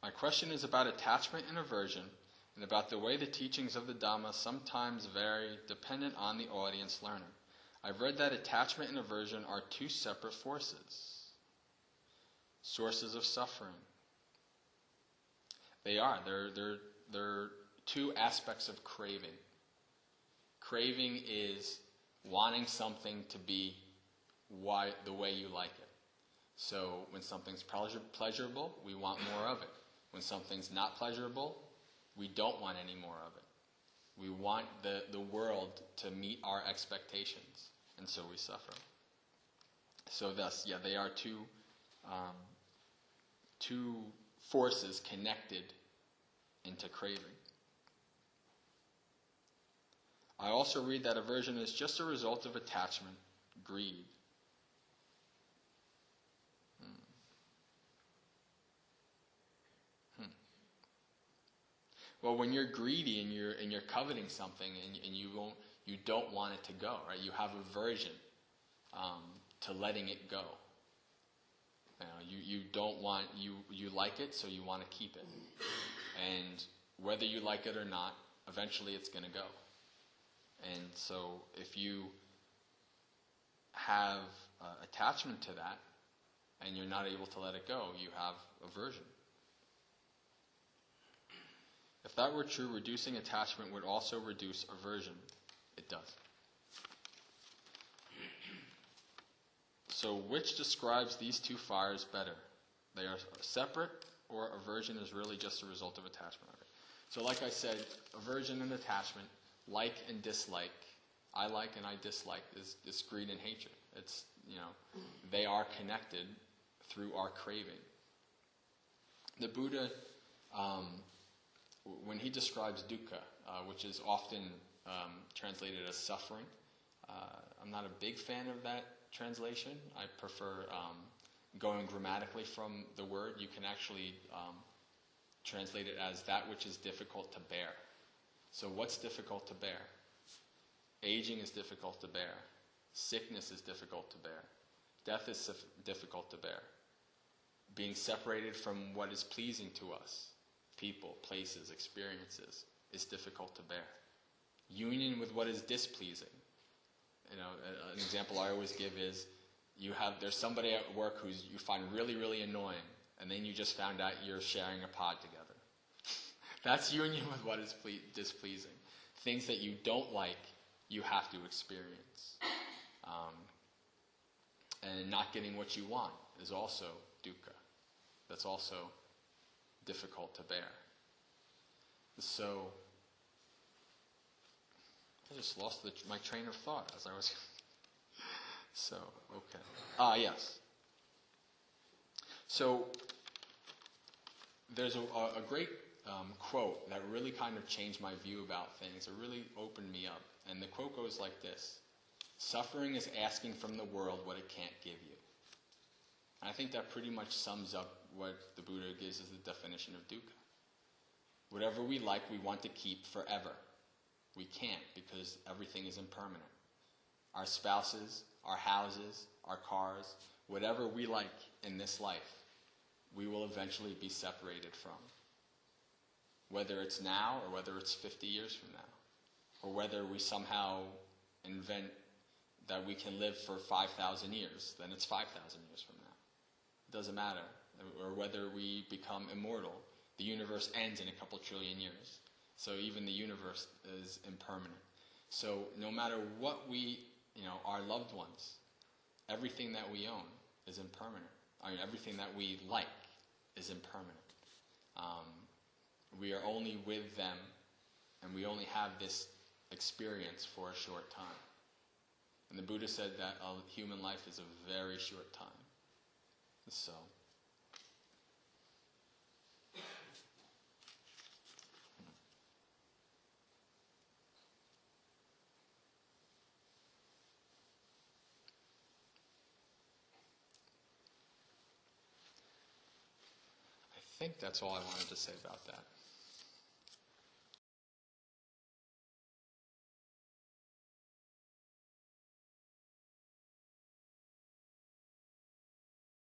My question is about attachment and aversion, and about the way the teachings of the Dhamma sometimes vary dependent on the audience learner. I've read that attachment and aversion are two separate forces, sources of suffering. They are. They're two aspects of craving. Craving is wanting something to be the way you like it. So when something's pleasurable, we want more of it. When something's not pleasurable, we don't want any more of it. We want the world to meet our expectations, and so we suffer. So thus, they are two forces connected into craving. I also read that aversion is just a result of attachment, greed. Well, when you're greedy and you're coveting something and you don't want it to go, right? You have aversion to letting it go. You don't want you like it, so you want to keep it. And whether you like it or not, eventually it's going to go. And so if you have attachment to that and you're not able to let it go, you have aversion. If that were true, reducing attachment would also reduce aversion. It does. So which describes these two fires better? They are separate, or aversion is really just a result of attachment? Okay. So like I said, aversion and attachment, like and dislike, I like and I dislike, is greed and hatred. It's, they are connected through our craving. The Buddha, when he describes dukkha, which is often translated as suffering, I'm not a big fan of that translation. I prefer going grammatically from the word. You can actually translate it as that which is difficult to bear. So what's difficult to bear? Aging is difficult to bear. Sickness is difficult to bear. Death is difficult to bear. Being separated from what is pleasing to us, people, places, experiences, is difficult to bear. Union with what is displeasing. An example I always give is there's somebody at work who you find really, really annoying, and then you just found out you're sharing a pod together. That's union with what is displeasing. Things that you don't like, you have to experience. And not getting what you want is also dukkha. That's also difficult to bear. So, I just lost my train of thought as I was... So, okay. Yes. So, there's a great quote that really kind of changed my view about things. It really opened me up. And the quote goes like this: suffering is asking from the world what it can't give you. And I think that pretty much sums up what the Buddha gives as the definition of dukkha. Whatever we like, we want to keep forever. We can't, because everything is impermanent. Our spouses, our houses, our cars, whatever we like in this life, we will eventually be separated from. Whether it's now or whether it's 50 years from now. Or whether we somehow invent that we can live for 5,000 years, then it's 5,000 years from now. It doesn't matter. Or whether we become immortal. The universe ends in a couple trillion years. So even the universe is impermanent. So no matter what our loved ones, everything that we own is impermanent. Everything that we like is impermanent. We are only with them, and we only have this experience for a short time. And the Buddha said that a human life is a very short time. So... I think that's all I wanted to say about that.